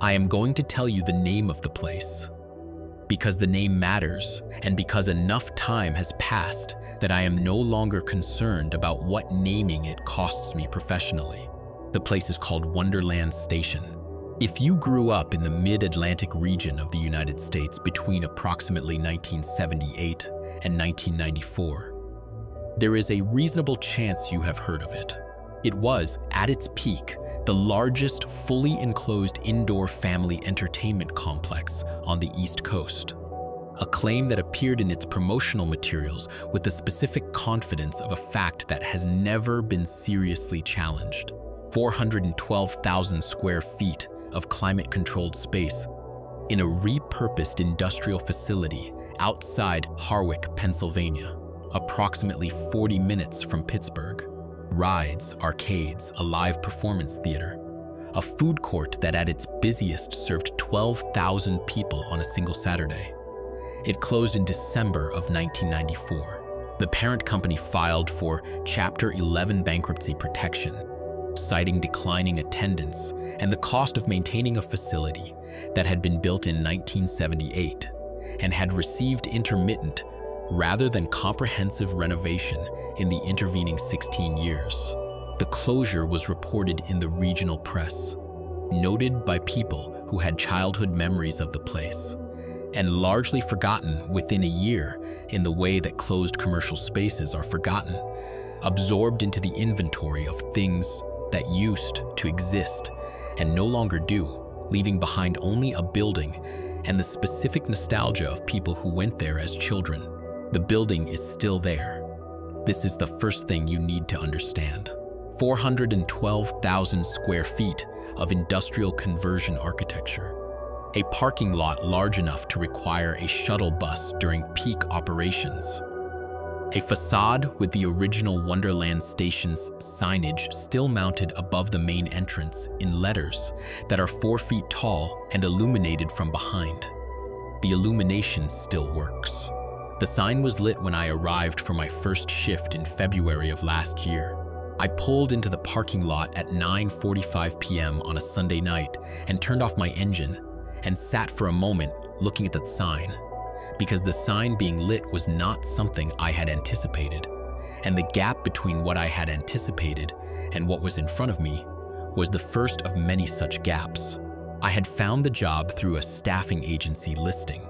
I am going to tell you the name of the place, because the name matters and because enough time has passed that I am no longer concerned about what naming it costs me professionally. The place is called Wonderland Station. If you grew up in the mid-Atlantic region of the United States between approximately 1978 and 1994, there is a reasonable chance you have heard of it. It was, at its peak, the largest fully enclosed indoor family entertainment complex on the East Coast, a claim that appeared in its promotional materials with the specific confidence of a fact that has never been seriously challenged. 412,000 square feet of climate-controlled space in a repurposed industrial facility outside Harwich, Pennsylvania, approximately 40 minutes from Pittsburgh. Rides, arcades, a live performance theater, a food court that at its busiest served 12,000 people on a single Saturday. It closed in December of 1994. The parent company filed for Chapter 11 bankruptcy protection, citing declining attendance and the cost of maintaining a facility that had been built in 1978 and had received intermittent rather than comprehensive renovation in the intervening 16 years. The closure was reported in the regional press, noted by people who had childhood memories of the place, and largely forgotten within a year in the way that closed commercial spaces are forgotten, absorbed into the inventory of things that used to exist and no longer do, leaving behind only a building and the specific nostalgia of people who went there as children. The building is still there. This is the first thing you need to understand. 412,000 square feet of industrial conversion architecture. A parking lot large enough to require a shuttle bus during peak operations. A facade with the original Wonderland Station's signage still mounted above the main entrance in letters that are 4 feet tall and illuminated from behind. The illumination still works. The sign was lit when I arrived for my first shift in February of last year. I pulled into the parking lot at 9:45 p.m. on a Sunday night and turned off my engine and sat for a moment looking at that sign, because the sign being lit was not something I had anticipated, and the gap between what I had anticipated and what was in front of me was the first of many such gaps. I had found the job through a staffing agency listing.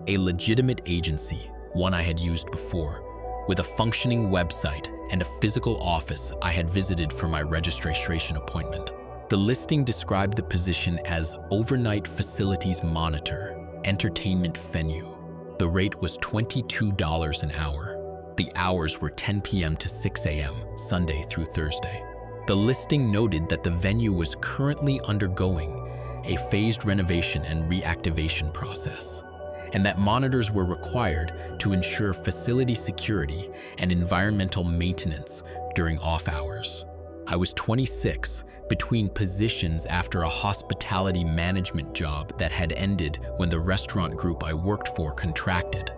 A legitimate agency, one I had used before, with a functioning website and a physical office I had visited for my registration appointment. The listing described the position as Overnight Facilities Monitor, Entertainment Venue. The rate was $22 an hour. The hours were 10 p.m. to 6 a.m., Sunday through Thursday. The listing noted that the venue was currently undergoing a phased renovation and reactivation process, and that monitors were required to ensure facility security and environmental maintenance during off hours. I was 26, between positions after a hospitality management job that had ended when the restaurant group I worked for contracted.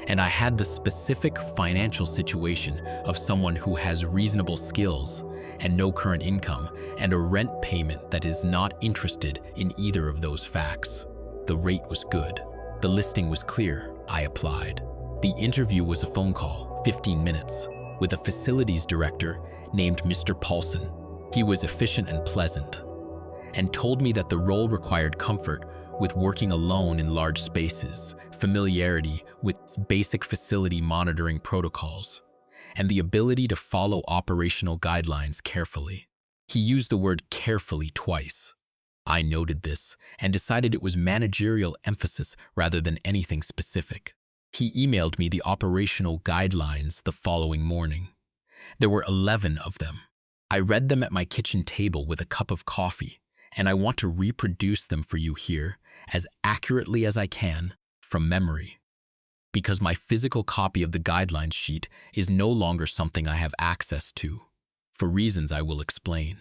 And I had the specific financial situation of someone who has reasonable skills and no current income and a rent payment that is not interested in either of those facts. The rate was good. The listing was clear. I applied. The interview was a phone call, 15 minutes, with a facilities director named Mr. Paulson. He was efficient and pleasant, and told me that the role required comfort with working alone in large spaces, familiarity with basic facility monitoring protocols, and the ability to follow operational guidelines carefully. He used the word carefully twice. I noted this and decided it was managerial emphasis rather than anything specific. He emailed me the operational guidelines the following morning. There were 11 of them. I read them at my kitchen table with a cup of coffee, and I want to reproduce them for you here as accurately as I can from memory, because my physical copy of the guidelines sheet is no longer something I have access to, for reasons I will explain.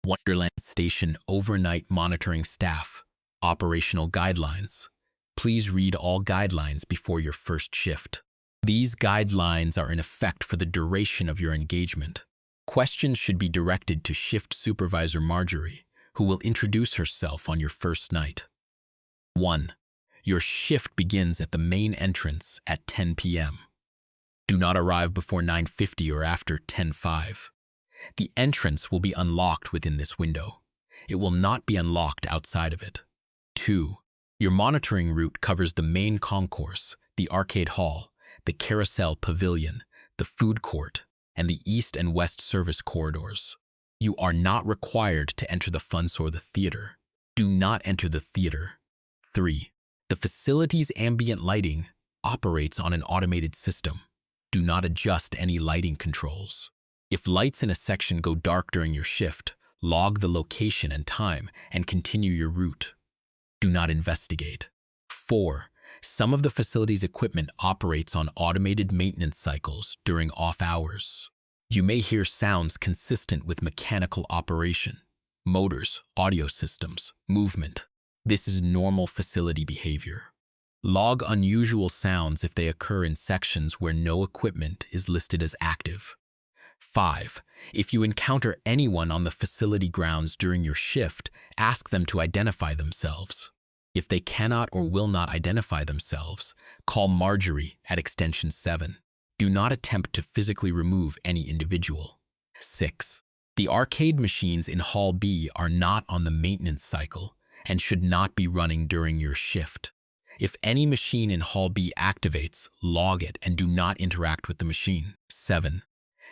Wonderland Station Overnight Monitoring Staff, Operational Guidelines. Please read all guidelines before your first shift. These guidelines are in effect for the duration of your engagement. Questions should be directed to Shift Supervisor Marjorie, who will introduce herself on your first night. 1. Your shift begins at the main entrance at 10 p.m. Do not arrive before 9:50 or after 10:05. The entrance will be unlocked within this window. It will not be unlocked outside of it. 2. Your monitoring route covers the main concourse, the arcade hall, the carousel pavilion, the food court, and the east and west service corridors. You are not required to enter the funds or the theater. Do not enter the theater. 3. The facility's ambient lighting operates on an automated system. Do not adjust any lighting controls. If lights in a section go dark during your shift, log the location and time and continue your route. Do not investigate. 4. Some of the facility's equipment operates on automated maintenance cycles during off hours. You may hear sounds consistent with mechanical operation, motors, audio systems, movement. This is normal facility behavior. Log unusual sounds if they occur in sections where no equipment is listed as active. 5. If you encounter anyone on the facility grounds during your shift, ask them to identify themselves. If they cannot or will not identify themselves, call Marjorie at extension 7. Do not attempt to physically remove any individual. 6. The arcade machines in Hall B are not on the maintenance cycle and should not be running during your shift. If any machine in Hall B activates, log it and do not interact with the machine. 7.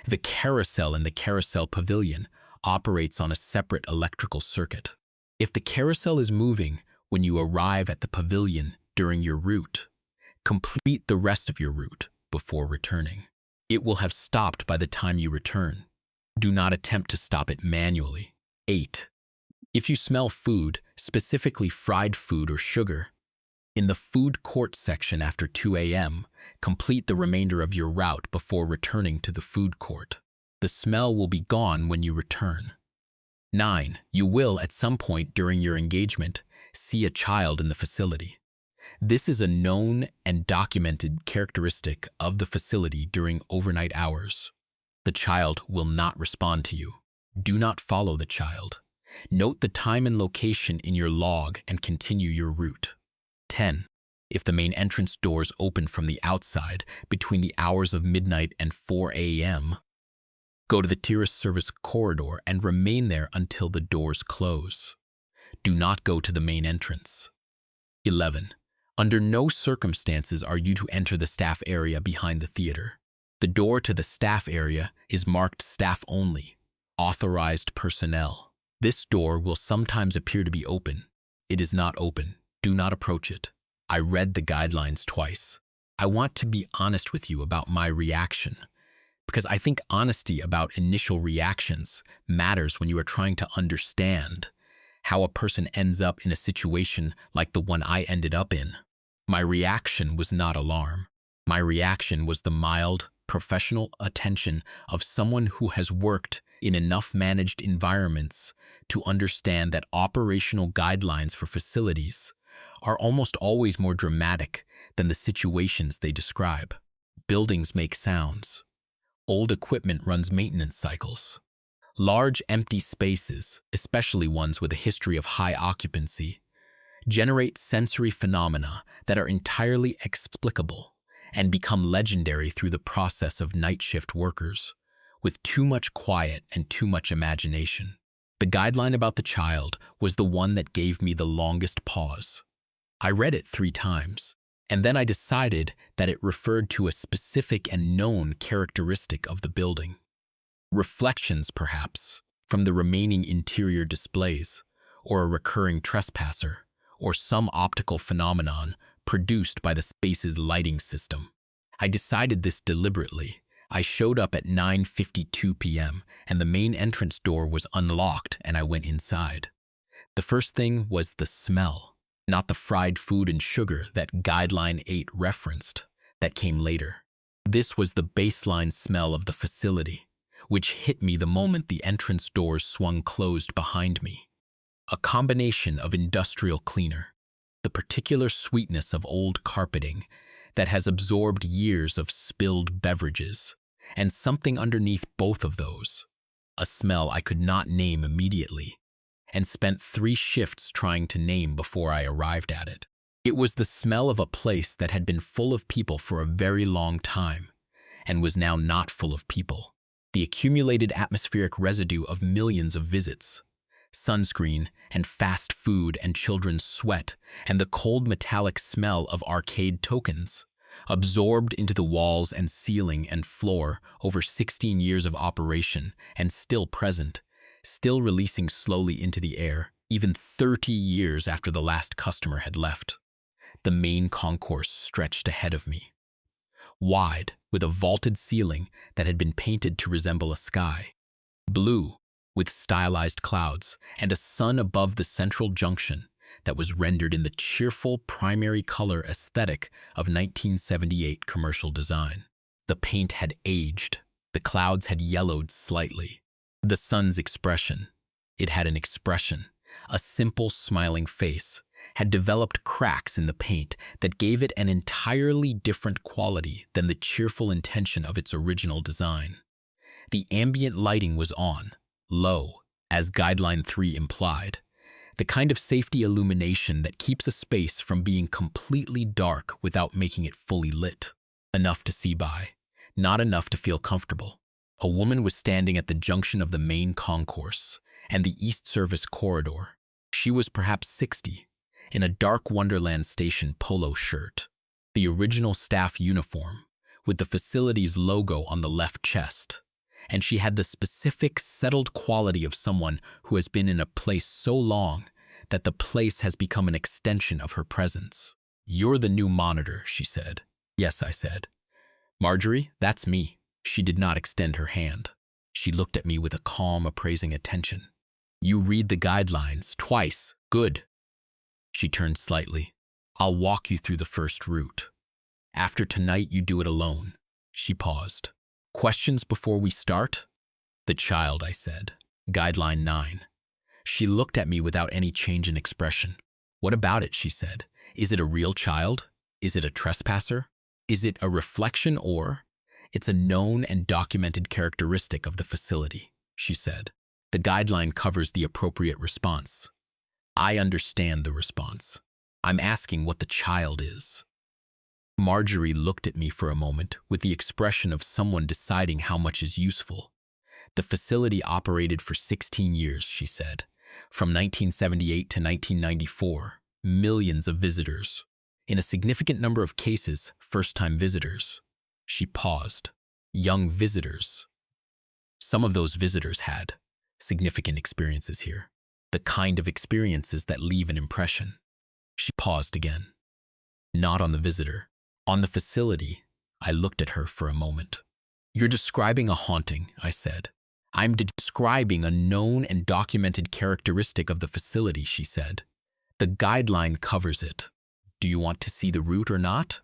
The carousel in the carousel pavilion operates on a separate electrical circuit. If the carousel is moving when you arrive at the pavilion during your route, complete the rest of your route before returning. It will have stopped by the time you return. Do not attempt to stop it manually. 8. If you smell food, specifically fried food or sugar, in the food court section after 2 a.m., complete the remainder of your route before returning to the food court. The smell will be gone when you return. 9. You will, at some point during your engagement, see a child in the facility. This is a known and documented characteristic of the facility during overnight hours. The child will not respond to you. Do not follow the child. Note the time and location in your log and continue your route. 10. If the main entrance doors open from the outside between the hours of midnight and 4 a.m., go to the tourist service corridor and remain there until the doors close. Do not go to the main entrance. 11. Under no circumstances are you to enter the staff area behind the theater. The door to the staff area is marked staff only, authorized personnel. This door will sometimes appear to be open. It is not open. Do not approach it. I read the guidelines twice. I want to be honest with you about my reaction, because I think honesty about initial reactions matters when you are trying to understand how a person ends up in a situation like the one I ended up in. My reaction was not alarm. My reaction was the mild, professional attention of someone who has worked in enough managed environments to understand that operational guidelines for facilities are almost always more dramatic than the situations they describe. Buildings make sounds. Old equipment runs maintenance cycles. Large empty spaces, especially ones with a history of high occupancy, generate sensory phenomena that are entirely explicable and become legendary through the process of night shift workers with too much quiet and too much imagination. The guideline about the child was the one that gave me the longest pause. I read it 3 times, and then I decided that it referred to a specific and known characteristic of the building. Reflections, perhaps, from the remaining interior displays, or a recurring trespasser, or some optical phenomenon produced by the space's lighting system. I decided this deliberately. I showed up at 9:52 p.m., and the main entrance door was unlocked, and I went inside. The first thing was the smell. Not the fried food and sugar that Guideline 8 referenced, that came later. This was the baseline smell of the facility, which hit me the moment the entrance doors swung closed behind me. A combination of industrial cleaner, the particular sweetness of old carpeting that has absorbed years of spilled beverages, and something underneath both of those, a smell I could not name immediately, and spent 3 shifts trying to name before I arrived at it. It was the smell of a place that had been full of people for a very long time and was now not full of people. The accumulated atmospheric residue of millions of visits, sunscreen and fast food and children's sweat, and the cold metallic smell of arcade tokens, absorbed into the walls and ceiling and floor over 16 years of operation and still present, still releasing slowly into the air, even 30 years after the last customer had left. The main concourse stretched ahead of me, wide, with a vaulted ceiling that had been painted to resemble a sky, blue, with stylized clouds, and a sun above the central junction that was rendered in the cheerful primary color aesthetic of 1978 commercial design. The paint had aged, the clouds had yellowed slightly. The sun's expression, it had an expression, a simple smiling face, had developed cracks in the paint that gave it an entirely different quality than the cheerful intention of its original design. The ambient lighting was on, low, as Guideline 3 implied, the kind of safety illumination that keeps a space from being completely dark without making it fully lit. Enough to see by, not enough to feel comfortable. A woman was standing at the junction of the main concourse and the East Service corridor. She was perhaps 60, in a dark Wonderland Station polo shirt, the original staff uniform, with the facility's logo on the left chest, and she had the specific, settled quality of someone who has been in a place so long that the place has become an extension of her presence. "You're the new monitor," she said. "Yes," I said. "Marjorie, that's me." She did not extend her hand. She looked at me with a calm, appraising attention. "You read the guidelines twice. Good." She turned slightly. "I'll walk you through the first route. After tonight, you do it alone." She paused. "Questions before we start?" "The child," I said. Guideline 9. She looked at me without any change in expression. "What about it?" she said. "Is it a real child? Is it a trespasser? Is it a reflection or—" "It's a known and documented characteristic of the facility," she said. "The guideline covers the appropriate response." "I understand the response. I'm asking what the child is." Marjorie looked at me for a moment with the expression of someone deciding how much is useful. "The facility operated for 16 years," she said. "From 1978 to 1994, millions of visitors. In a significant number of cases, first-time visitors." She paused. "Young visitors." Some of those visitors had significant experiences here. The kind of experiences that leave an impression. She paused again. "Not on the visitor. On the facility." I looked at her for a moment. "You're describing a haunting," I said. "I'm describing a known and documented characteristic of the facility," she said. "The guideline covers it. Do you want to see the route or not?"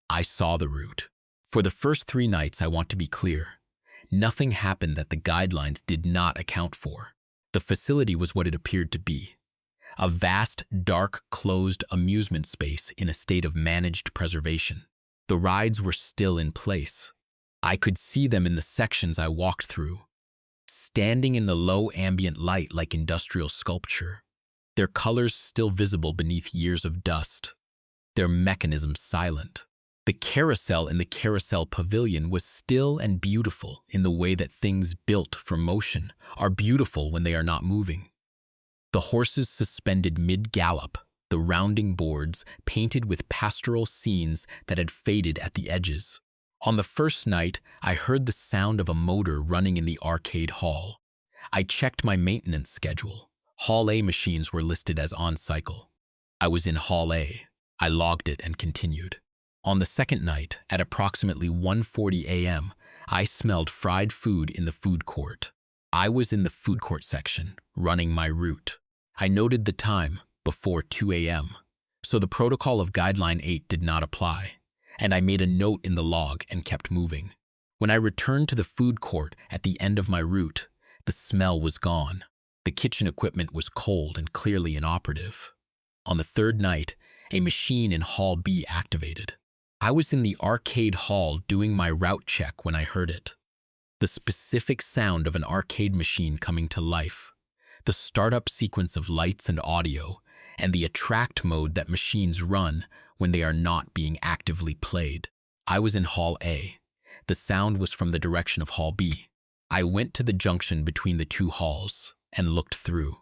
I saw the route. For the first 3 nights, I want to be clear. Nothing happened that the guidelines did not account for. The facility was what it appeared to be. A vast, dark, closed amusement space in a state of managed preservation. The rides were still in place. I could see them in the sections I walked through, standing in the low ambient light like industrial sculpture, their colors still visible beneath years of dust, their mechanisms silent. The carousel in the carousel pavilion was still and beautiful in the way that things built for motion are beautiful when they are not moving. The horses suspended mid-gallop, the rounding boards painted with pastoral scenes that had faded at the edges. On the first night, I heard the sound of a motor running in the arcade hall. I checked my maintenance schedule. Hall A machines were listed as on cycle. I was in Hall A. I logged it and continued. On the second night, at approximately 1:40 a.m., I smelled fried food in the food court. I was in the food court section, running my route. I noted the time, before 2 a.m., so the protocol of Guideline 8 did not apply, and I made a note in the log and kept moving. When I returned to the food court at the end of my route, the smell was gone. The kitchen equipment was cold and clearly inoperative. On the third night, a machine in Hall B activated. I was in the arcade hall doing my route check when I heard it. The specific sound of an arcade machine coming to life. the startup sequence of lights and audio, and the attract mode that machines run when they are not being actively played. I was in Hall A. The sound was from the direction of Hall B. I went to the junction between the two halls and looked through.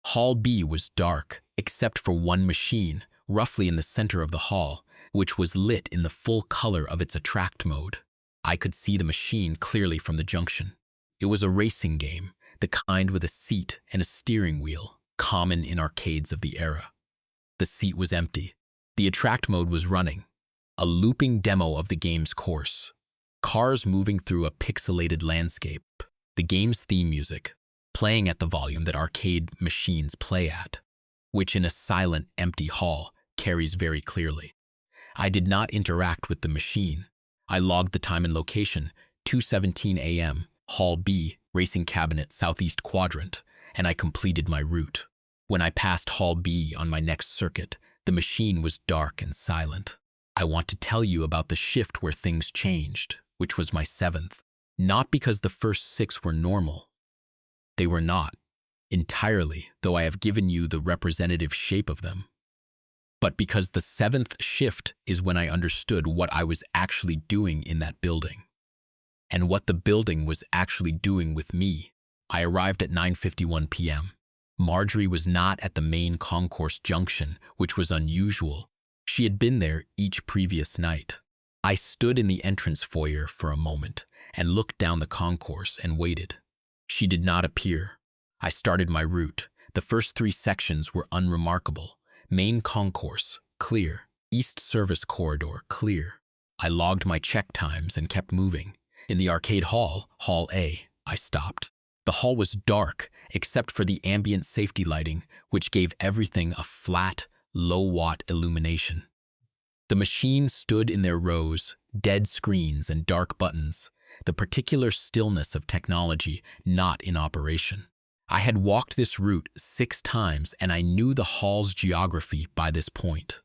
Hall B was dark, except for one machine, roughly in the center of the hall, which was lit in the full color of its attract mode. I could see the machine clearly from the junction. It was a racing game, the kind with a seat and a steering wheel, common in arcades of the era. The seat was empty. The attract mode was running, a looping demo of the game's course. Cars moving through a pixelated landscape, the game's theme music, playing at the volume that arcade machines play at, which in a silent, empty hall carries very clearly. I did not interact with the machine. I logged the time and location, 2:17 a.m., Hall B, Racing Cabinet, Southeast Quadrant, and I completed my route. When I passed Hall B on my next circuit, the machine was dark and silent. I want to tell you about the shift where things changed, which was my 7th. Not because the first 6 were normal. They were not, entirely, though I have given you the representative shape of them. But because the 7th shift is when I understood what I was actually doing in that building, and what the building was actually doing with me. I arrived at 9:51 p.m. Marjorie was not at the main concourse junction, which was unusual. She had been there each previous night. I stood in the entrance foyer for a moment and looked down the concourse and waited. She did not appear. I started my route. The first 3 sections were unremarkable. Main concourse, clear. East service corridor, clear. I logged my check times and kept moving. In the arcade hall, Hall A, I stopped. The hall was dark, except for the ambient safety lighting, which gave everything a flat, low-watt illumination. The machines stood in their rows, dead screens and dark buttons, the particular stillness of technology not in operation. I had walked this route 6 times, and I knew the hall's geography by this point.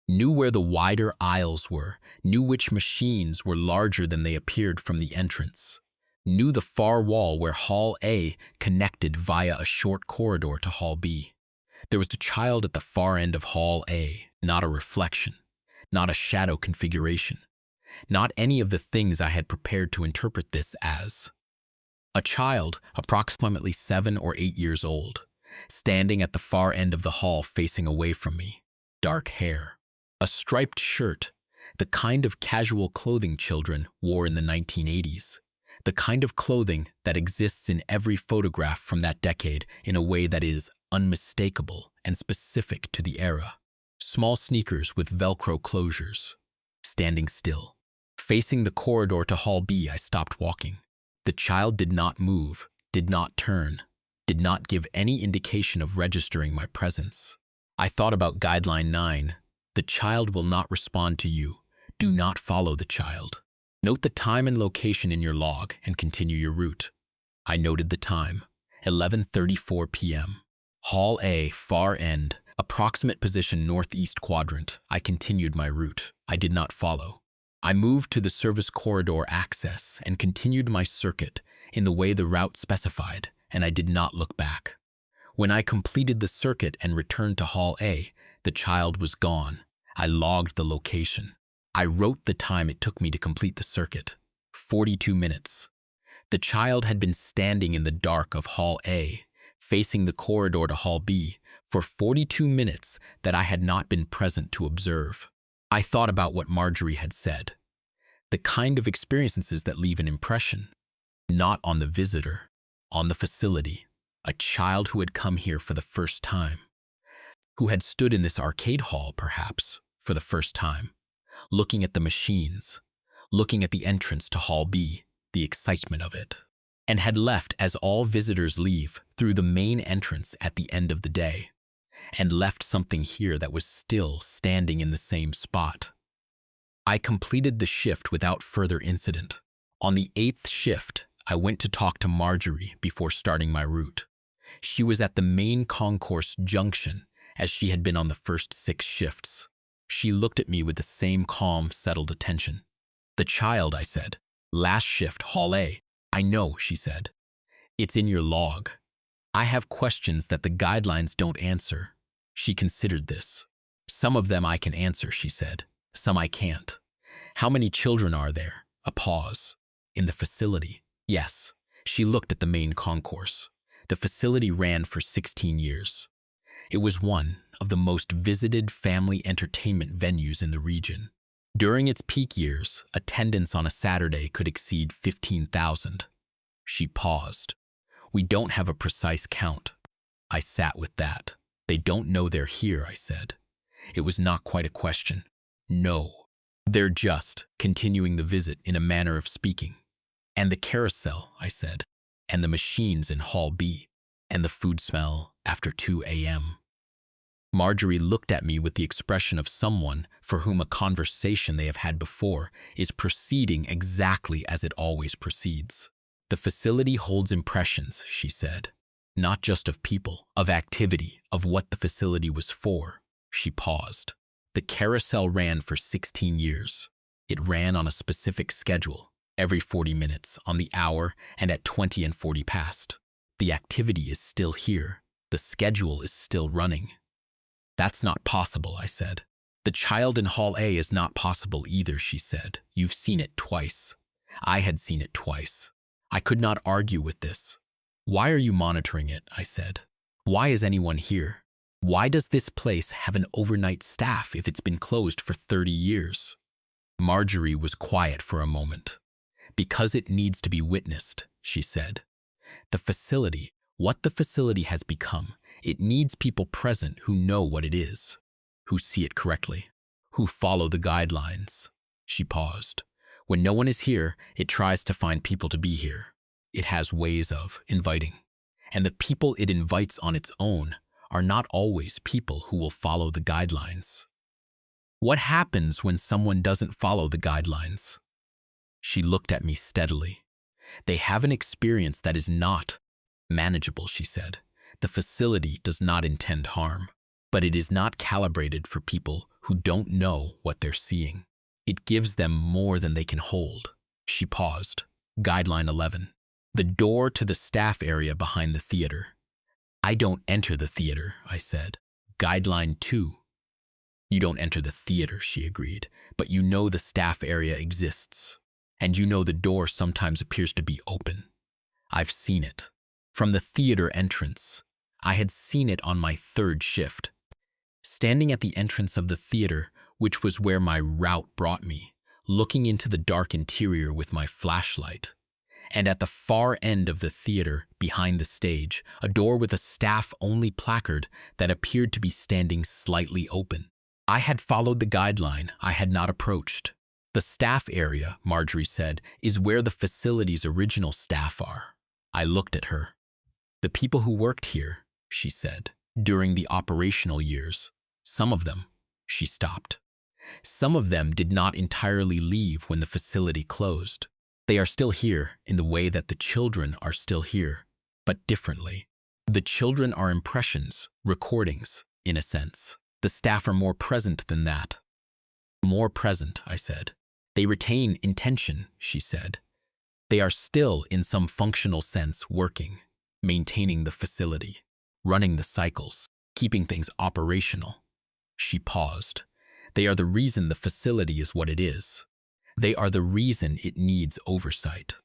Knew where the wider aisles were, knew which machines were larger than they appeared from the entrance. Knew the far wall where Hall A connected via a short corridor to Hall B. There was a child at the far end of Hall A, not a reflection, not a shadow configuration, not any of the things I had prepared to interpret this as. A child, approximately 7 or 8 years old, standing at the far end of the hall facing away from me. Dark hair, a striped shirt, the kind of casual clothing children wore in the 1980s. The kind of clothing that exists in every photograph from that decade in a way that is unmistakable and specific to the era. Small sneakers with Velcro closures. Standing still. Facing the corridor to Hall B, I stopped walking. The child did not move, did not turn, did not give any indication of registering my presence. I thought about Guideline 9. The child will not respond to you. Do not follow the child. Note the time and location in your log and continue your route. I noted the time, 11:34 p.m. Hall A, far end, approximate position northeast quadrant. I continued my route. I did not follow. I moved to the service corridor access and continued my circuit in the way the route specified, and I did not look back. When I completed the circuit and returned to Hall A, the child was gone. I logged the location. I wrote the time it took me to complete the circuit, 42 minutes. The child had been standing in the dark of Hall A, facing the corridor to Hall B, for 42 minutes that I had not been present to observe. I thought about what Marjorie had said, the kind of experiences that leave an impression, not on the visitor, on the facility, a child who had come here for the first time, who had stood in this arcade hall, perhaps, for the first time. Looking at the machines, looking at the entrance to Hall B, the excitement of it, and had left as all visitors leave through the main entrance at the end of the day, and left something here that was still standing in the same spot. I completed the shift without further incident. On the 8th shift, I went to talk to Marjorie before starting my route. She was at the main concourse junction as she had been on the first 6 shifts. She looked at me with the same calm, settled attention. The child, I said. Last shift, Hall A. I know, she said. It's in your log. I have questions that the guidelines don't answer. She considered this. Some of them I can answer, she said. Some I can't. How many children are there? A pause. In the facility? Yes. She looked at the main concourse. The facility ran for 16 years. It was one of the most visited family entertainment venues in the region. During its peak years, attendance on a Saturday could exceed 15,000. She paused. We don't have a precise count. I sat with that. They don't know they're here, I said. It was not quite a question. No. They're just continuing the visit in a manner of speaking. And the carousel, I said. And the machines in Hall B. And the food smell after 2 a.m. Marjorie looked at me with the expression of someone for whom a conversation they have had before is proceeding exactly as it always proceeds. The facility holds impressions, she said, not just of people, of activity, of what the facility was for. She paused. The carousel ran for 16 years. It ran on a specific schedule, every 40 minutes, on the hour, and at 20 and 40 past. The activity is still here. The schedule is still running. That's not possible, I said. The child in Hall A is not possible either, she said. You've seen it twice. I had seen it twice. I could not argue with this. Why are you monitoring it? I said. Why is anyone here? Why does this place have an overnight staff if it's been closed for 30 years? Marjorie was quiet for a moment. Because it needs to be witnessed, she said. The facility, what the facility has become, it needs people present who know what it is, who see it correctly, who follow the guidelines. She paused. When no one is here, it tries to find people to be here. It has ways of inviting. And the people it invites on its own are not always people who will follow the guidelines. What happens when someone doesn't follow the guidelines? She looked at me steadily. They have an experience that is not manageable, she said. The facility does not intend harm, but it is not calibrated for people who don't know what they're seeing. It gives them more than they can hold. She paused. Guideline 11. The door to the staff area behind the theater. I don't enter the theater, I said. Guideline 2. You don't enter the theater, she agreed, but you know the staff area exists. And you know the door sometimes appears to be open. I've seen it. From the theater entrance. I had seen it on my third shift. Standing at the entrance of the theater, which was where my route brought me, looking into the dark interior with my flashlight. And at the far end of the theater, behind the stage, a door with a staff-only placard that appeared to be standing slightly open. I had followed the guideline. I had not approached. The staff area, Marjorie said, is where the facility's original staff are. I looked at her. The people who worked here, she said, during the operational years, some of them, she stopped. Some of them did not entirely leave when the facility closed. They are still here in the way that the children are still here, but differently. The children are impressions, recordings, in a sense. The staff are more present than that. More present, I said. They retain intention, she said. They are still, in some functional sense, working, maintaining the facility, running the cycles, keeping things operational. She paused. They are the reason the facility is what it is. They are the reason it needs oversight.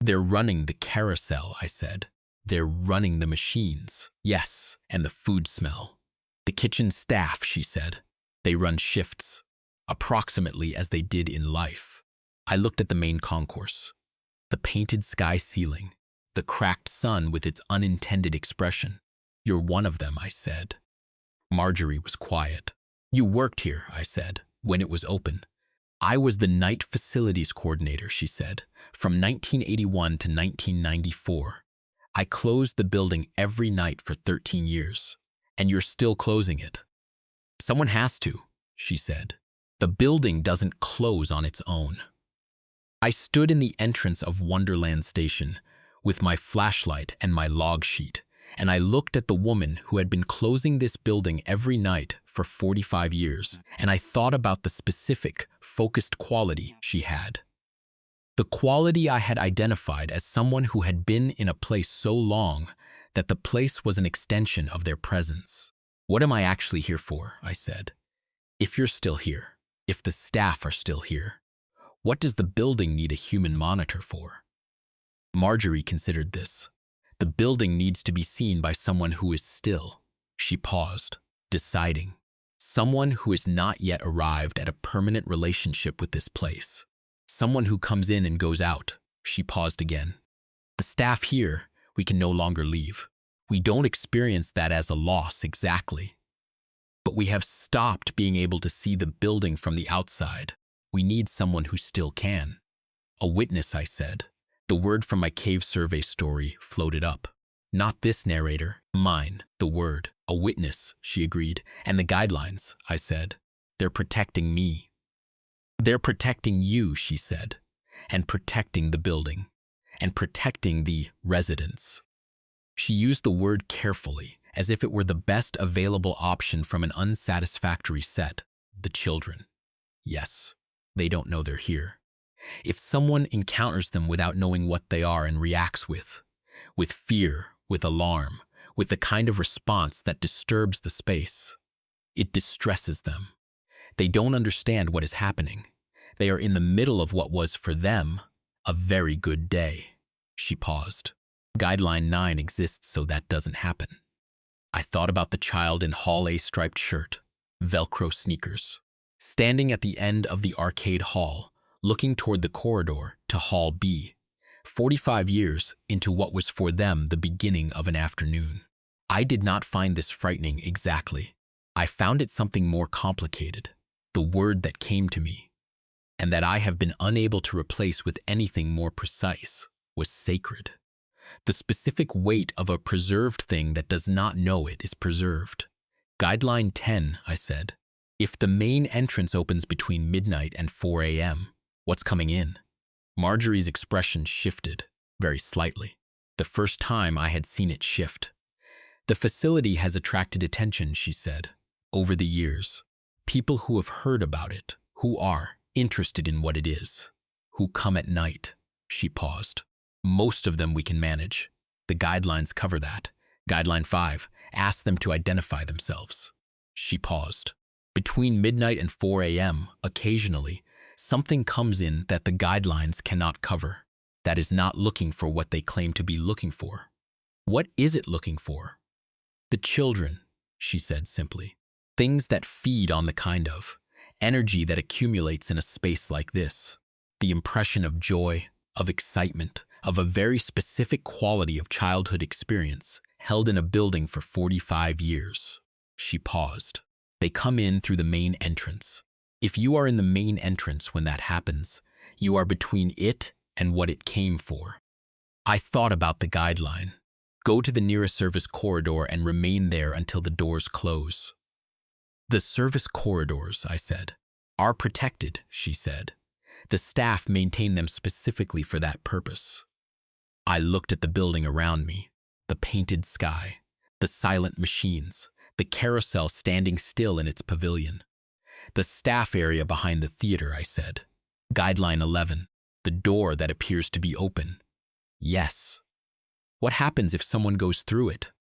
They're running the carousel, I said. They're running the machines. Yes, and the food smell. The kitchen staff, she said. They run shifts, approximately as they did in life. I looked at the main concourse. The painted sky ceiling, the cracked sun with its unintended expression. You're one of them, I said. Marjorie was quiet. You worked here, I said, when it was open. I was the night facilities coordinator, she said, from 1981 to 1994. I closed the building every night for 13 years, and you're still closing it. Someone has to, she said. The building doesn't close on its own. I stood in the entrance of Wonderland Station with my flashlight and my log sheet, and I looked at the woman who had been closing this building every night for 45 years, and I thought about the specific, focused quality she had. The quality I had identified as someone who had been in a place so long that the place was an extension of their presence. "What am I actually here for?" I said. "If you're still here, if the staff are still here, what does the building need a human monitor for?" Marjorie considered this. "The building needs to be seen by someone who is still." She paused, deciding. "Someone who has not yet arrived at a permanent relationship with this place. Someone who comes in and goes out." She paused again. "The staff here, we can no longer leave. We don't experience that as a loss exactly. But we have stopped being able to see the building from the outside. We need someone who still can." "A witness," I said. The word from my cave survey story floated up. "Not this narrator, mine, the word. A witness," she agreed. "And the guidelines," I said. "They're protecting me." "They're protecting you," she said. "And protecting the building. And protecting the residents." She used the word carefully, as if it were the best available option from an unsatisfactory set. "The children. Yes, they don't know they're here. If someone encounters them without knowing what they are and reacts with fear, with alarm, with the kind of response that disturbs the space, it distresses them. They don't understand what is happening. They are in the middle of what was, for them, a very good day." She paused. "Guideline 9 exists so that doesn't happen." I thought about the child in Hall A striped shirt, Velcro sneakers, standing at the end of the arcade hall, looking toward the corridor to Hall B, 45 years into what was for them the beginning of an afternoon. I did not find this frightening exactly. I found it something more complicated, the word that came to me, and that I have been unable to replace with anything more precise, was sacred. The specific weight of a preserved thing that does not know it is preserved. "Guideline 10, I said. "If the main entrance opens between midnight and 4 a.m., what's coming in?" Marjorie's expression shifted, very slightly. The first time I had seen it shift. "The facility has attracted attention," she said, "over the years. People who have heard about it, who are interested in what it is, who come at night." She paused. "Most of them we can manage. The guidelines cover that. Guideline 5, ask them to identify themselves." She paused. "Between midnight and 4 a.m., occasionally, something comes in that the guidelines cannot cover. That is not looking for what they claim to be looking for." "What is it looking for?" "The children," she said simply. "Things that feed on the kind of energy that accumulates in a space like this. The impression of joy, of excitement, of a very specific quality of childhood experience held in a building for 45 years. She paused. "They come in through the main entrance. If you are in the main entrance when that happens, you are between it and what it came for." I thought about the guideline. "Go to the nearest service corridor and remain there until the doors close." "The service corridors," I said, "are protected," she said. "The staff maintain them specifically for that purpose." I looked at the building around me, the painted sky, the silent machines, the carousel standing still in its pavilion. "The staff area behind the theater," I said. "Guideline 11, the door that appears to be open." "Yes." "What happens if someone goes through it?"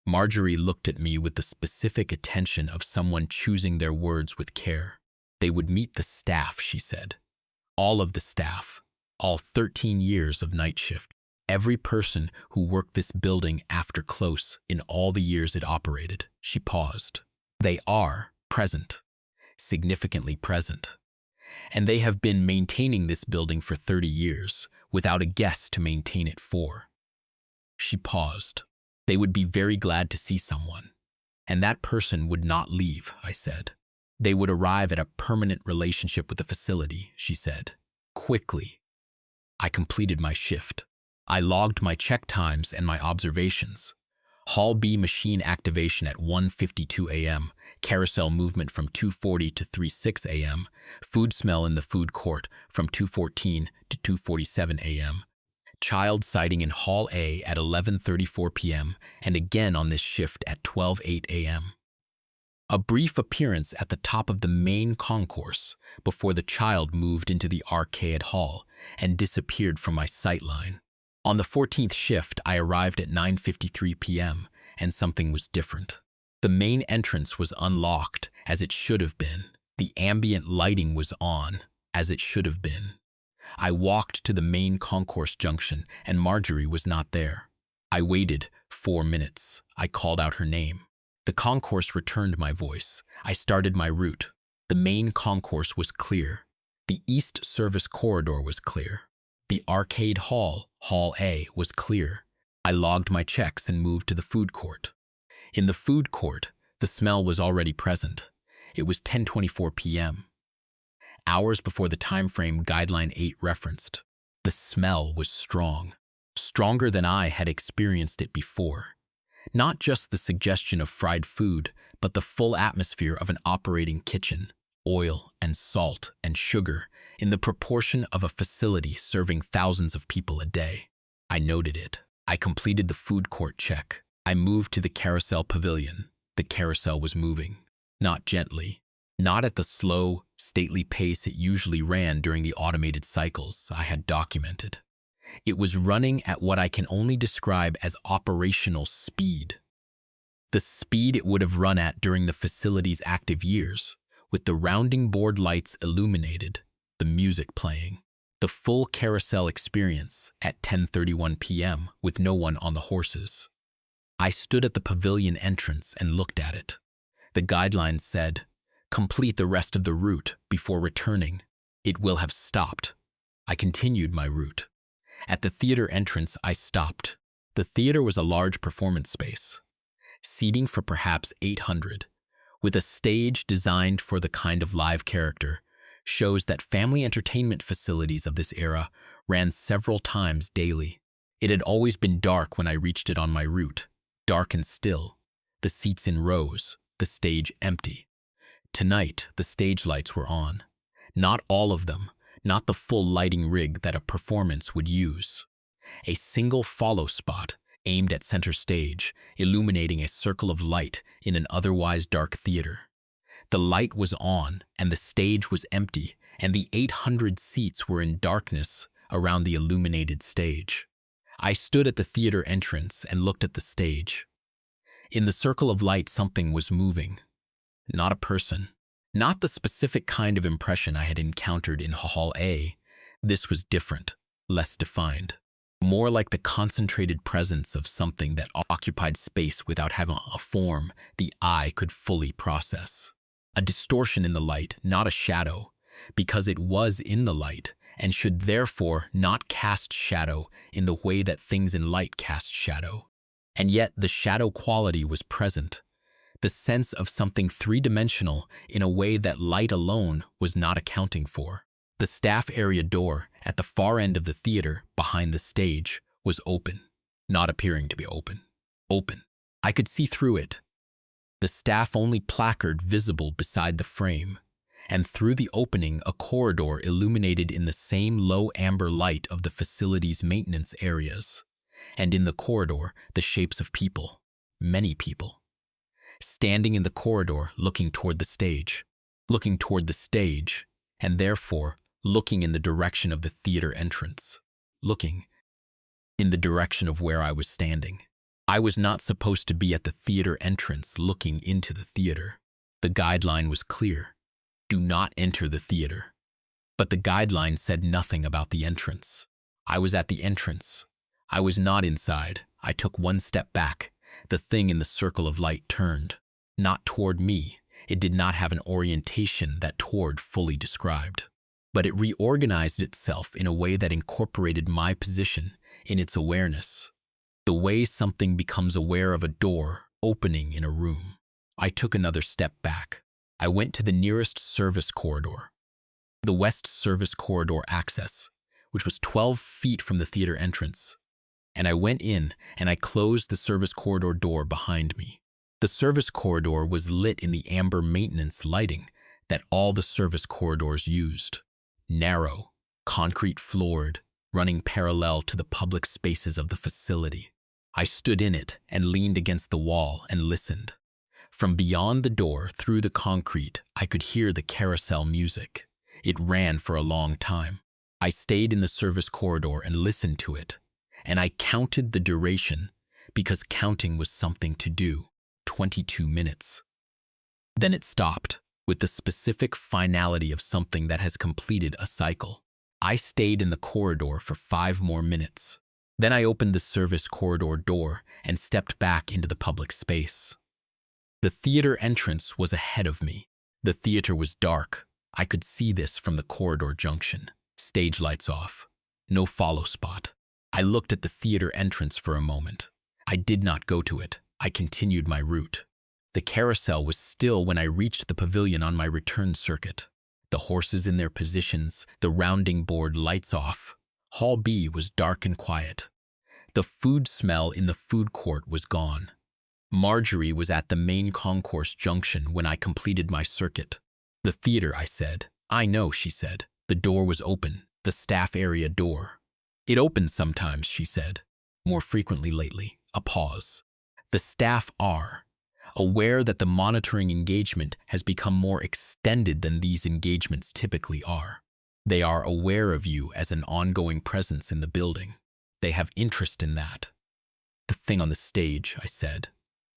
Marjorie looked at me with the specific attention of someone choosing their words with care. "They would meet the staff," she said. "All of the staff, all 13 years of night shift. Every person who worked this building after close in all the years it operated." She paused. "They are present, significantly present. And they have been maintaining this building for 30 years, without a guest to maintain it for." She paused. "They would be very glad to see someone. And that person would not leave," I said. "They would arrive at a permanent relationship with the facility," she said. "Quickly." I completed my shift. I logged my check times and my observations. Hall B machine activation at 1:52 a.m., carousel movement from 2:40 to 3:06 a.m., food smell in the food court from 2:14 to 2:47 a.m., child sighting in Hall A at 11:34 p.m., and again on this shift at 12:08 a.m. A brief appearance at the top of the main concourse before the child moved into the arcade hall and disappeared from my sightline. On the 14th shift, I arrived at 9:53 p.m., and something was different. The main entrance was unlocked, as it should have been. The ambient lighting was on, as it should have been. I walked to the main concourse junction, and Marjorie was not there. I waited 4 minutes. I called out her name. The concourse returned my voice. I started my route. The main concourse was clear. The East Service Corridor was clear. The Arcade Hall, Hall A, was clear. I logged my checks and moved to the food court. In the food court, the smell was already present. It was 10:24 p.m. hours before the time frame Guideline 8 referenced. The smell was strong, stronger than I had experienced it before. Not just the suggestion of fried food, but the full atmosphere of an operating kitchen, oil and salt and sugar in the proportion of a facility serving thousands of people a day. I noted it. I completed the food court check. I moved to the carousel pavilion. The carousel was moving, not gently, not at the slow, stately pace it usually ran during the automated cycles I had documented. It was running at what I can only describe as operational speed. The speed it would have run at during the facility's active years, with the rounding board lights illuminated, the music playing, the full carousel experience at 10:31 p.m. with no one on the horses. I stood at the pavilion entrance and looked at it. The guidelines said, "Complete the rest of the route before returning. It will have stopped." I continued my route. At the theater entrance, I stopped. The theater was a large performance space, seating for perhaps 800, with a stage designed for the kind of live character, shows that family entertainment facilities of this era ran several times daily. It had always been dark when I reached it on my route, dark and still, the seats in rows, the stage empty. Tonight, the stage lights were on. Not all of them, not the full lighting rig that a performance would use. A single follow spot aimed at center stage, illuminating a circle of light in an otherwise dark theater. The light was on, and the stage was empty, and the 800 seats were in darkness around the illuminated stage. I stood at the theater entrance and looked at the stage. In the circle of light, something was moving. Not a person. Not the specific kind of impression I had encountered in Hall A. This was different, less defined. More like the concentrated presence of something that occupied space without having a form the eye could fully process. A distortion in the light, not a shadow, because it was in the light and should therefore not cast shadow in the way that things in light cast shadow. And yet the shadow quality was present, the sense of something three-dimensional in a way that light alone was not accounting for. The staff area door at the far end of the theater, behind the stage, was open, not appearing to be open. Open. I could see through it. The staff-only placard visible beside the frame, and through the opening a corridor illuminated in the same low amber light of the facility's maintenance areas, and in the corridor the shapes of people, many people, standing in the corridor looking toward the stage, and therefore looking in the direction of the theater entrance, looking in the direction of where I was standing. I was not supposed to be at the theater entrance looking into the theater. The guideline was clear. Do not enter the theater. But the guideline said nothing about the entrance. I was at the entrance. I was not inside. I took one step back. The thing in the circle of light turned. Not toward me. It did not have an orientation that toward fully described. But it reorganized itself in a way that incorporated my position in its awareness. The way something becomes aware of a door opening in a room. I took another step back. I went to the nearest service corridor, the West Service Corridor access, which was 12 feet from the theater entrance. And I went in and I closed the service corridor door behind me. The service corridor was lit in the amber maintenance lighting that all the service corridors used. Narrow, concrete floored, running parallel to the public spaces of the facility. I stood in it and leaned against the wall and listened. From beyond the door, through the concrete, I could hear the carousel music. It ran for a long time. I stayed in the service corridor and listened to it, and I counted the duration because counting was something to do. 22 minutes. Then it stopped, with the specific finality of something that has completed a cycle. I stayed in the corridor for 5 more minutes. Then I opened the service corridor door and stepped back into the public space. The theater entrance was ahead of me. The theater was dark. I could see this from the corridor junction. Stage lights off. No follow spot. I looked at the theater entrance for a moment. I did not go to it. I continued my route. The carousel was still when I reached the pavilion on my return circuit. The horses in their positions, the rounding board lights off. Hall B was dark and quiet. The food smell in the food court was gone. Marjorie was at the main concourse junction when I completed my circuit. The theater, I said. I know, she said. The door was open, the staff area door. It opens sometimes, she said. More frequently lately. A pause. The staff are aware that the monitoring engagement has become more extended than these engagements typically are. They are aware of you as an ongoing presence in the building. They have interest in that. The thing on the stage, I said.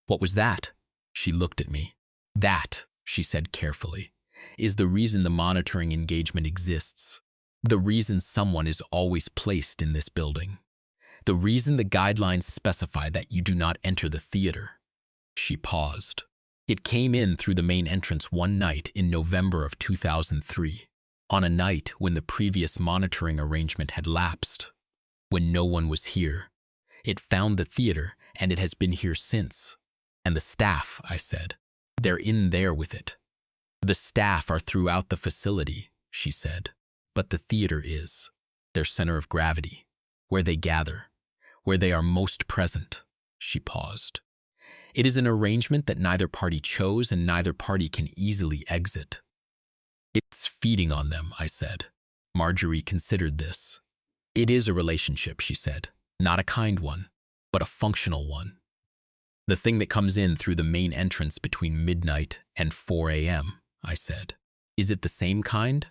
What was that? She looked at me. That, she said carefully, is the reason the monitoring engagement exists. The reason someone is always placed in this building. The reason the guidelines specify that you do not enter the theater. She paused. It came in through the main entrance one night in November of 2003, on a night when the previous monitoring arrangement had lapsed. When no one was here, it found the theater, and it has been here since. And the staff, I said, they're in there with it. The staff are throughout the facility, she said, but the theater is their center of gravity, where they gather, where they are most present. She paused. It is an arrangement that neither party chose and neither party can easily exit. It's feeding on them, I said. Marjorie considered this. It is a relationship, she said. Not a kind one, but a functional one. The thing that comes in through the main entrance between midnight and 4 a.m., I said. Is it the same kind?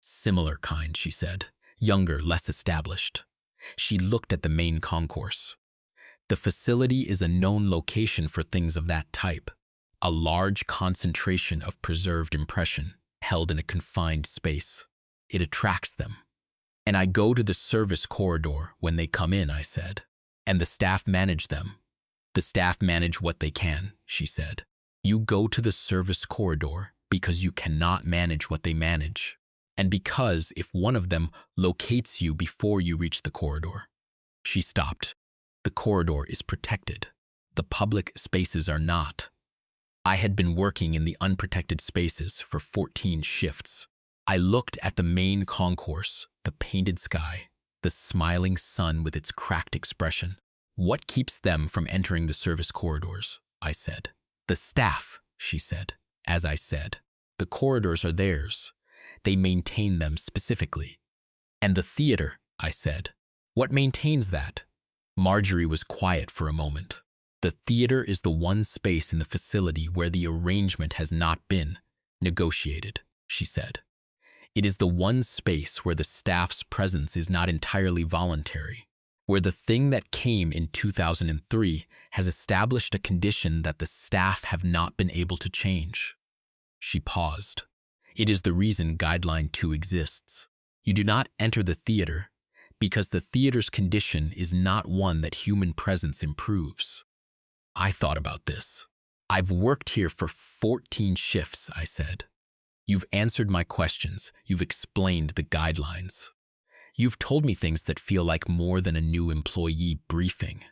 Similar kind, she said. Younger, less established. She looked at the main concourse. The facility is a known location for things of that type. A large concentration of preserved impression, held in a confined space. It attracts them. And I go to the service corridor when they come in, I said. And the staff manage them. The staff manage what they can, she said. You go to the service corridor because you cannot manage what they manage. And because if one of them locates you before you reach the corridor. She stopped. The corridor is protected. The public spaces are not. I had been working in the unprotected spaces for 14 shifts. I looked at the main concourse, the painted sky, the smiling sun with its cracked expression. What keeps them from entering the service corridors? I said. The staff, she said. As I said, the corridors are theirs. They maintain them specifically. And the theater, I said. What maintains that? Marjorie was quiet for a moment. The theater is the one space in the facility where the arrangement has not been negotiated, she said. It is the one space where the staff's presence is not entirely voluntary, where the thing that came in 2003 has established a condition that the staff have not been able to change. She paused. It is the reason Guideline 2 exists. You do not enter the theater because the theater's condition is not one that human presence improves. I thought about this. I've worked here for 14 shifts, I said. You've answered my questions. You've explained the guidelines. You've told me things that feel like more than a new employee briefing.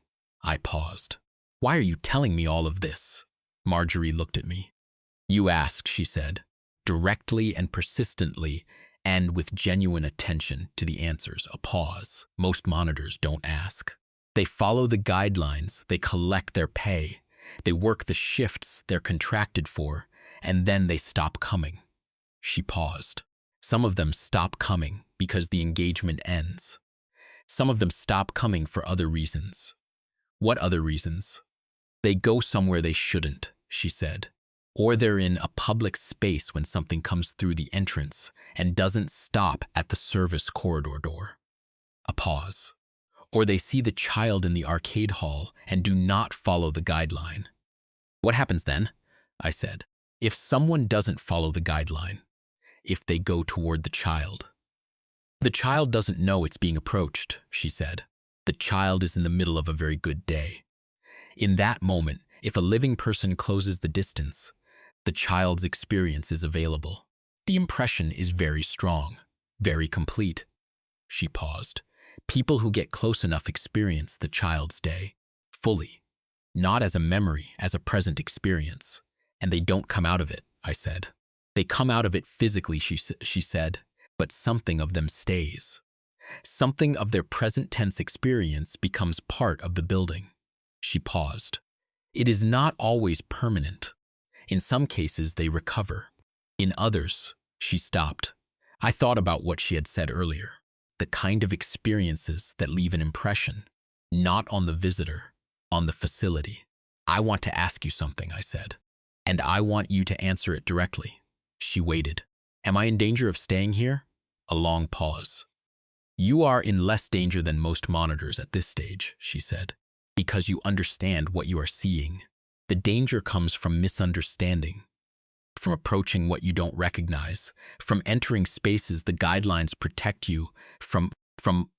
I paused. Why are you telling me all of this? Marjorie looked at me. You ask, she said, directly and persistently, and with genuine attention to the answers. A pause. Most monitors don't ask. They follow the guidelines, they collect their pay, they work the shifts they're contracted for, and then they stop coming. She paused. Some of them stop coming because the engagement ends. Some of them stop coming for other reasons. What other reasons? They go somewhere they shouldn't, she said. Or they're in a public space when something comes through the entrance and doesn't stop at the service corridor door. A pause. Or they see the child in the arcade hall and do not follow the guideline. What happens then? I said. If someone doesn't follow the guideline, if they go toward the child doesn't know it's being approached, she said. The child is in the middle of a very good day. In that moment, if a living person closes the distance, the child's experience is available. The impression is very strong, very complete. She paused. People who get close enough experience the child's day fully, not as a memory, as a present experience. And they don't come out of it, I said. They come out of it physically, she said, but something of them stays. Something of their present tense experience becomes part of the building. She paused. It is not always permanent. In some cases, they recover. In others, she stopped. I thought about what she had said earlier, the kind of experiences that leave an impression, not on the visitor, on the facility. I want to ask you something, I said, and I want you to answer it directly. She waited. Am I in danger of staying here? A long pause. You are in less danger than most monitors at this stage, she said, because you understand what you are seeing. The danger comes from misunderstanding, from approaching what you don't recognize, from entering spaces the guidelines protect you, from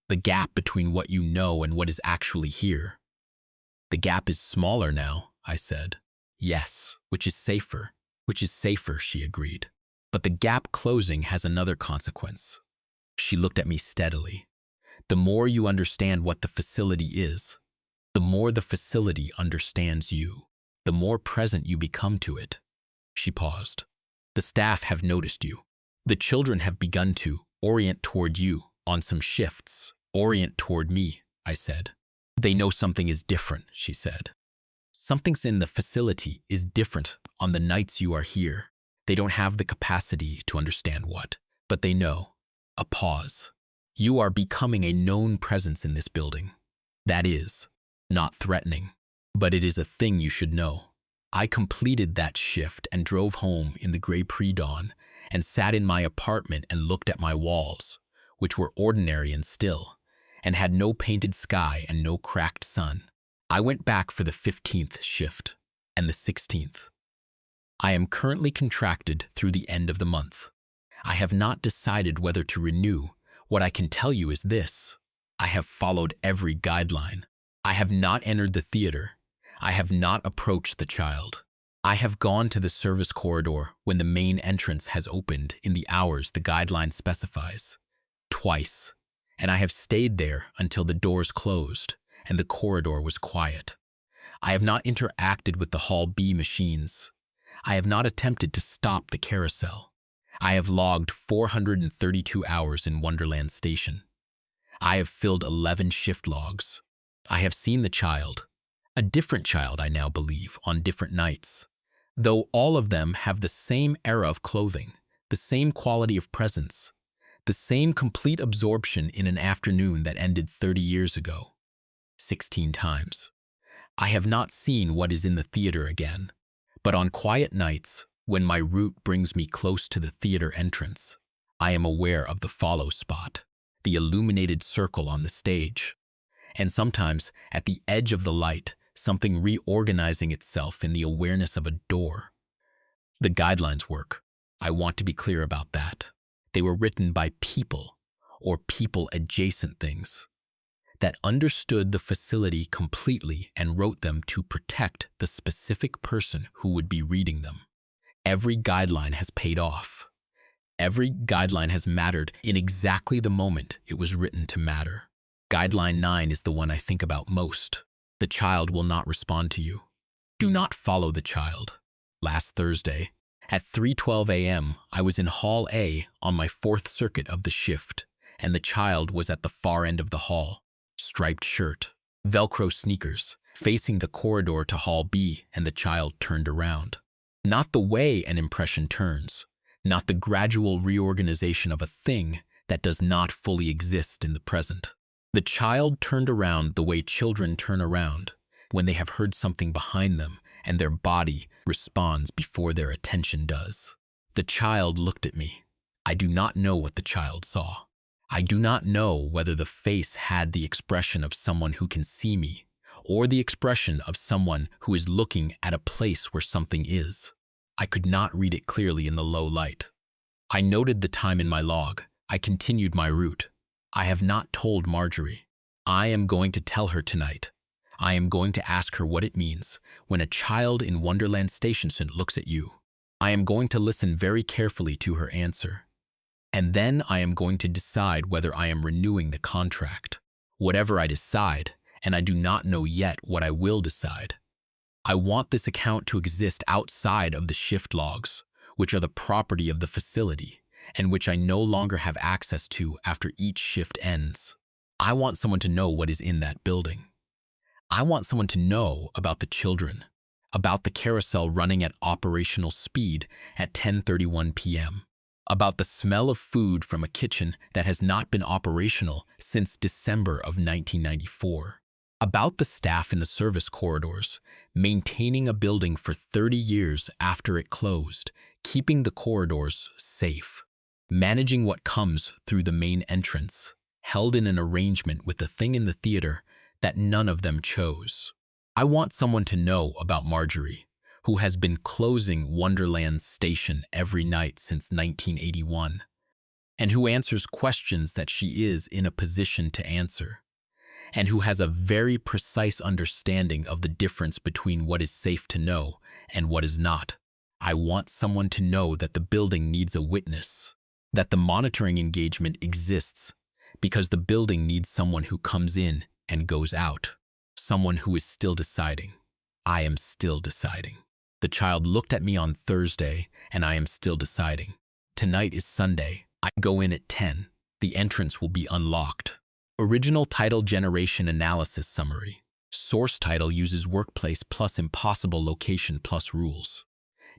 the gap between what you know and what is actually here. The gap is smaller now, I said. Yes, which is safer, she agreed. But the gap closing has another consequence. She looked at me steadily. The more you understand what the facility is, the more the facility understands you, the more present you become to it. She paused. The staff have noticed you. The children have begun to orient toward you on some shifts. Orient toward me, I said. They know something is different, she said. Something's in the facility is different on the nights you are here. They don't have the capacity to understand what, but they know. A pause. You are becoming a known presence in this building. That is, not threatening, but it is a thing you should know. I completed that shift and drove home in the gray pre-dawn and sat in my apartment and looked at my walls, which were ordinary and still, and had no painted sky and no cracked sun. I went back for the 15th shift and the 16th. I am currently contracted through the end of the month. I have not decided whether to renew. What I can tell you is this. I have followed every guideline. I have not entered the theater. I have not approached the child. I have gone to the service corridor when the main entrance has opened in the hours the guideline specifies. Twice. And I have stayed there until the doors closed and the corridor was quiet. I have not interacted with the Hall B machines. I have not attempted to stop the carousel. I have logged 432 hours in Wonderland Station. I have filled 11 shift logs. I have seen the child, a different child I now believe, on different nights, though all of them have the same era of clothing, the same quality of presence, the same complete absorption in an afternoon that ended 30 years ago. 16 times. I have not seen what is in the theater again, but on quiet nights, when my route brings me close to the theater entrance, I am aware of the follow spot, the illuminated circle on the stage, and sometimes at the edge of the light, something reorganizing itself in the awareness of a door. The guidelines work. I want to be clear about that. They were written by people, or people-adjacent things, that understood the facility completely and wrote them to protect the specific person who would be reading them. Every guideline has paid off. Every guideline has mattered in exactly the moment it was written to matter. Guideline 9 is the one I think about most. The child will not respond to you. Do not follow the child. Last Thursday, at 3:12 a.m., I was in Hall A on my 4th circuit of the shift, and the child was at the far end of the hall. Striped shirt, Velcro sneakers, facing the corridor to Hall B, and the child turned around. Not the way an impression turns, not the gradual reorganization of a thing that does not fully exist in the present. The child turned around the way children turn around when they have heard something behind them and their body responds before their attention does. The child looked at me. I do not know what the child saw. I do not know whether the face had the expression of someone who can see me, or the expression of someone who is looking at a place where something is. I could not read it clearly in the low light. I noted the time in my log. I continued my route. I have not told Marjorie. I am going to tell her tonight. I am going to ask her what it means when a child in Wonderland Station looks at you. I am going to listen very carefully to her answer. And then I am going to decide whether I am renewing the contract. Whatever I decide, and I do not know yet what I will decide. I want this account to exist outside of the shift logs, which are the property of the facility, and which I no longer have access to after each shift ends. I want someone to know what is in that building. I want someone to know about the children, about the carousel running at operational speed at 10:31 p.m., about the smell of food from a kitchen that has not been operational since December of 1994, about the staff in the service corridors, maintaining a building for 30 years after it closed, keeping the corridors safe, managing what comes through the main entrance, held in an arrangement with the thing in the theater that none of them chose. I want someone to know about Marjorie, who has been closing Wonderland Station every night since 1981, and who answers questions that she is in a position to answer, and who has a very precise understanding of the difference between what is safe to know and what is not. I want someone to know that the building needs a witness, that the monitoring engagement exists because the building needs someone who comes in and goes out, someone who is still deciding. I am still deciding. The child looked at me on Thursday, and I am still deciding. Tonight is Sunday. I go in at 10. The entrance will be unlocked. Original title generation analysis summary. Source title uses workplace plus impossible location plus rules.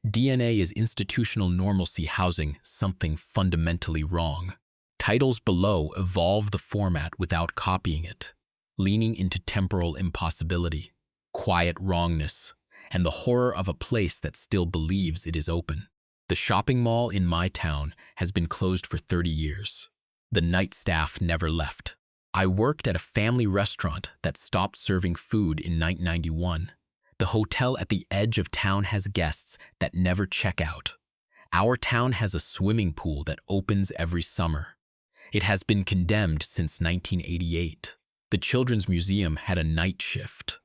DNA is institutional normalcy housing something fundamentally wrong. Titles below evolve the format without copying it, leaning into temporal impossibility, quiet wrongness, and the horror of a place that still believes it is open. The shopping mall in my town has been closed for 30 years. The night staff never left. I worked at a family restaurant that stopped serving food in 1991. The hotel at the edge of town has guests that never check out. Our town has a swimming pool that opens every summer. It has been condemned since 1988. The Children's Museum had a night shift.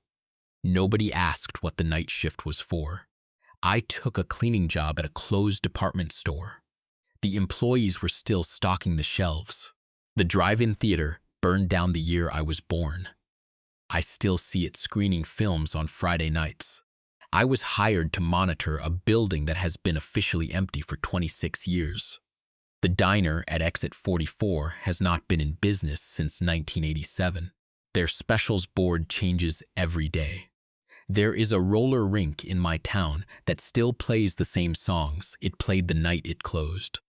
Nobody asked what the night shift was for. I took a cleaning job at a closed department store. The employees were still stocking the shelves. The drive-in theater burned down the year I was born. I still see it screening films on Friday nights. I was hired to monitor a building that has been officially empty for 26 years. The diner at Exit 44 has not been in business since 1987. Their specials board changes every day. There is a roller rink in my town that still plays the same songs it played the night it closed.